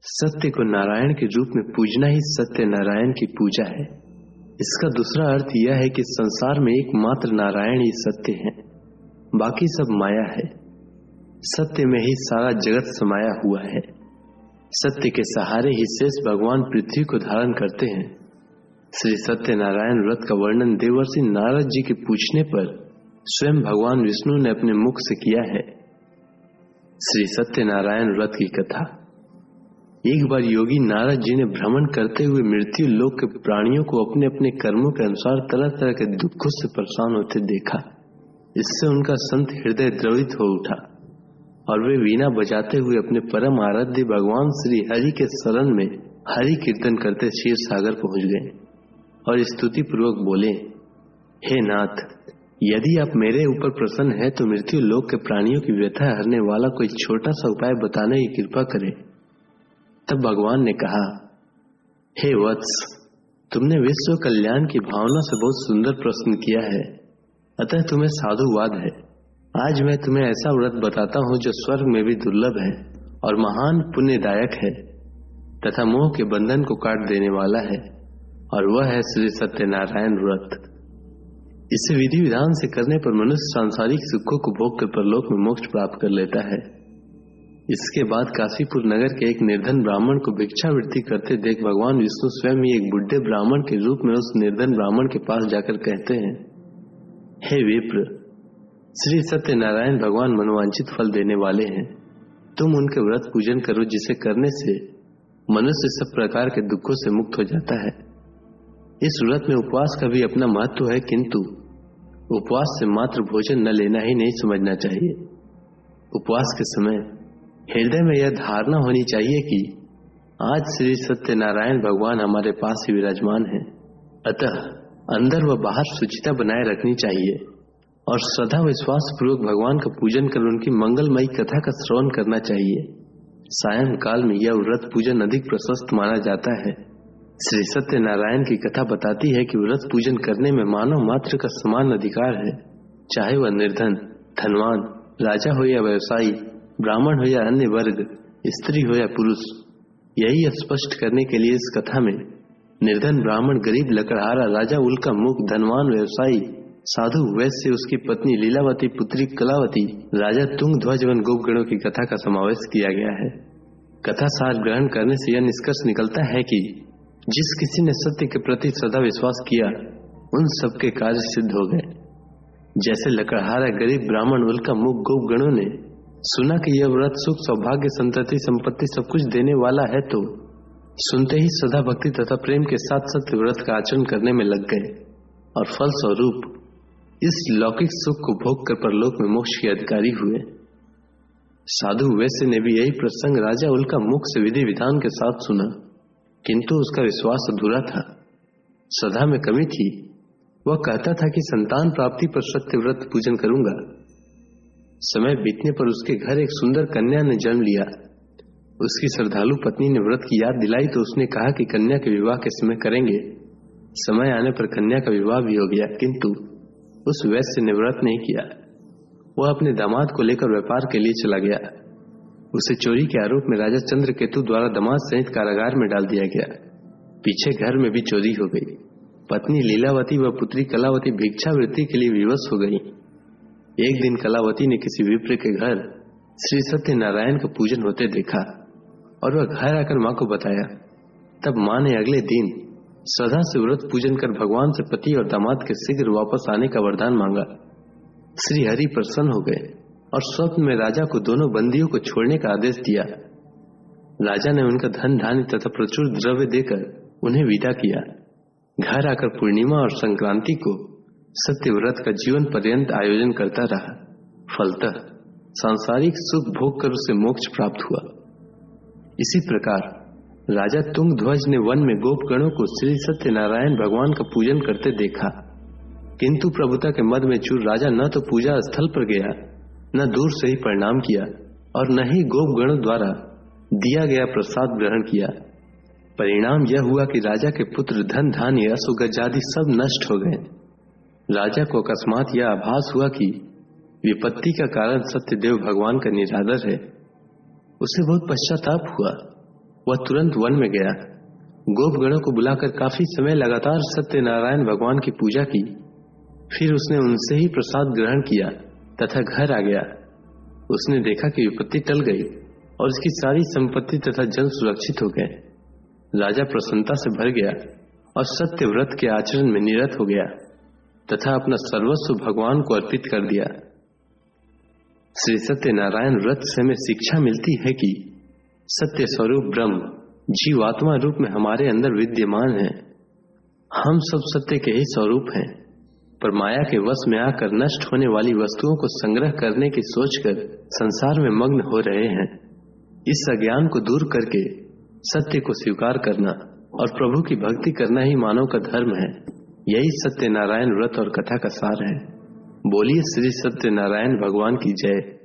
सत्य को नारायण के रूप में पूजना ही सत्य नारायण की पूजा है। इसका दूसरा अर्थ यह है कि संसार में एकमात्र नारायण ही सत्य है, बाकी सब माया है। सत्य में ही सारा जगत समाया हुआ है। सत्य के सहारे ही शेष भगवान पृथ्वी को धारण करते हैं। श्री सत्यनारायण व्रत का वर्णन देवर्षि नारद जी के पूछने पर स्वयं भगवान विष्णु ने अपने मुख से किया है। श्री सत्यनारायण व्रत की कथा। एक बार योगी नारद जी ने भ्रमण करते हुए मृत्यु लोक के प्राणियों को अपने अपने कर्मों के अनुसार तरह तरह के दुखों से परेशान होते देखा। इससे उनका संत हृदय द्रवित हो उठा और वे वीणा बजाते हुए अपने परम आराध्य भगवान श्री हरि के शरण में हरि कीर्तन करते क्षीर सागर पहुंच गए और स्तुति पूर्वक बोले, हे नाथ, यदि आप मेरे ऊपर प्रसन्न हैं तो मृत्यु लोक के प्राणियों की व्यथा हरने वाला कोई छोटा सा उपाय बताने की कृपा करें। तब भगवान ने कहा, हे वत्स, तुमने विश्व कल्याण की भावना से बहुत सुंदर प्रश्न किया है, अतः तुम्हें साधुवाद है। आज मैं तुम्हें ऐसा व्रत बताता हूं जो स्वर्ग में भी दुर्लभ है और महान पुण्यदायक है तथा मोह के बंधन को काट देने वाला है, और वह है श्री सत्यनारायण व्रत। इसे विधि विधान से करने पर मनुष्य सांसारिक सुखों को भोग कर परलोक में मोक्ष प्राप्त कर लेता है। इसके बाद काशीपुर नगर के एक निर्धन ब्राह्मण को भिक्षावृत्ति करते देख भगवान विष्णु स्वयं ही एक बुढ़े ब्राह्मण के रूप में उस निर्धन ब्राह्मण के पास जाकर कहते हैं, हे विप्र, श्री सत्यनारायण भगवान मनोवांछित फल देने वाले हैं। तुम उनके व्रत पूजन करो, जिसे करने से मनुष्य सब प्रकार के दुखों से मुक्त हो जाता है। इस व्रत में उपवास का भी अपना महत्व है, किंतु उपवास से मात्र भोजन न लेना ही नहीं समझना चाहिए। उपवास के समय हृदय में यह धारणा होनी चाहिए कि आज श्री सत्यनारायण भगवान हमारे पास ही विराजमान है, अतः अंदर व बाहर शुचिता बनाए रखनी चाहिए और श्रद्धा विश्वास पूर्वक भगवान का पूजन कर उनकी मंगलमयी कथा का श्रवण करना चाहिए। सायंकाल में यह व्रत पूजन अधिक प्रशस्त माना जाता है। श्री सत्यनारायण की कथा बताती है कि व्रत पूजन करने में मानव मात्र का समान अधिकार है, चाहे वह निर्धन, धनवान, राजा हो या व्यवसायी, ब्राह्मण हो या अन्य वर्ग, स्त्री हो या पुरुष। यही स्पष्ट करने के लिए इस कथा में निर्धन ब्राह्मण, गरीब लकड़हारा, राजा उल्का मुख, धनवान व्यवसायी, साधु वैश्य, उसकी पत्नी लीलावती, पुत्री कलावती, राजा तुंग ध्वज एवं गोपगणों की कथा का समावेश किया गया है। कथा सार ग्रहण करने से यह निष्कर्ष निकलता है कि जिस किसी ने सत्य के प्रति श्रद्धा विश्वास किया, उन सबके कार्य सिद्ध हो गए। जैसे लकड़हारा, गरीब ब्राह्मण, उल्का मुख, गोपगणों ने सुना कि यह व्रत सुख, सौभाग्य, संतति, संपत्ति सब कुछ देने वाला है, तो सुनते ही श्रद्धा, भक्ति तथा प्रेम के साथ सत्य व्रत का आचरण करने में लग गए और फल स्वरूप इस लौकिक सुख को भोग कर परलोक में मोक्ष के अधिकारी हुए। साधु वैश्य ने भी यही प्रसंग राजा उल्का मुख से विधि विधान के साथ सुना, किंतु उसका विश्वास अधूरा था, श्रद्धा में कमी थी। वह कहता था कि संतान प्राप्ति पर सत्य व्रत पूजन करूंगा। समय बीतने पर उसके घर एक सुंदर कन्या ने जन्म लिया। उसकी श्रद्धालु पत्नी ने व्रत की याद दिलाई तो उसने कहा कि कन्या के विवाह के समय करेंगे। समय आने पर कन्या का विवाह भी हो गया, किंतु उस वैश्य ने व्रत नहीं किया। वह अपने दामाद को लेकर व्यापार के लिए चला गया। उसे चोरी के आरोप में राजा चंद्रकेतु द्वारा दामाद सहित कारागार में डाल दिया गया। पीछे घर में भी चोरी हो गई। पत्नी लीलावती व पुत्री कलावती भिक्षावृत्ति के लिए विवश हो गई। एक दिन कलावती ने किसी विप्र के घर श्री सत्यनारायण का पूजन होते देखा और वह घर आकर मां को बताया। तब मां ने अगले दिन श्रद्धा से व्रत पूजन कर भगवान से पति और दामाद के शीघ्र वापस आने का वरदान मांगा। श्री हरि प्रसन्न हो गए और स्वप्न में राजा को दोनों बंदियों को छोड़ने का आदेश दिया। राजा ने उनका धन धान्य तथा प्रचुर द्रव्य देकर उन्हें विदा किया। घर आकर पूर्णिमा और संक्रांति को सत्य व्रत का जीवन पर्यंत आयोजन करता रहा। फलतः सांसारिक सुख भोग कर उसे मोक्ष प्राप्त हुआ। इसी प्रकार राजा तुंग ध्वज ने वन में गोपगणों को श्री सत्यनारायण भगवान का पूजन करते देखा, किंतु प्रभुता के मद में चूर राजा न तो पूजा स्थल पर गया, न दूर से ही प्रणाम किया और न ही गोपगणों द्वारा दिया गया प्रसाद ग्रहण किया। परिणाम यह हुआ कि राजा के पुत्र, धन धान्य, अश्वगज आदि सब नष्ट हो गए। राजा को अकस्मात यह आभास हुआ कि विपत्ति का कारण सत्यदेव भगवान का निरादर है। उसे बहुत पश्चाताप हुआ वह तुरंत वन में गया। गोपगणों को बुलाकर काफी समय लगातार सत्यनारायण भगवान की पूजा की। फिर उसने उनसे ही प्रसाद ग्रहण किया तथा घर आ गया। उसने देखा कि विपत्ति टल गई और उसकी सारी संपत्ति तथा जन सुरक्षित हो गए। राजा प्रसन्नता से भर गया और सत्य व्रत के आचरण में निरत हो गया तथा अपना सर्वस्व भगवान को अर्पित कर दिया। श्री सत्यनारायण व्रत से हमें शिक्षा मिलती है कि सत्य स्वरूप ब्रह्म जीवात्मा रूप में हमारे अंदर विद्यमान है। हम सब सत्य के ही स्वरूप हैं, पर माया के वश में आकर नष्ट होने वाली वस्तुओं को संग्रह करने की सोचकर संसार में मग्न हो रहे हैं। इस अज्ञान को दूर करके सत्य को स्वीकार करना और प्रभु की भक्ति करना ही मानव का धर्म है। यही सत्यनारायण व्रत और कथा का सार है। बोलिए श्री सत्यनारायण भगवान की जय।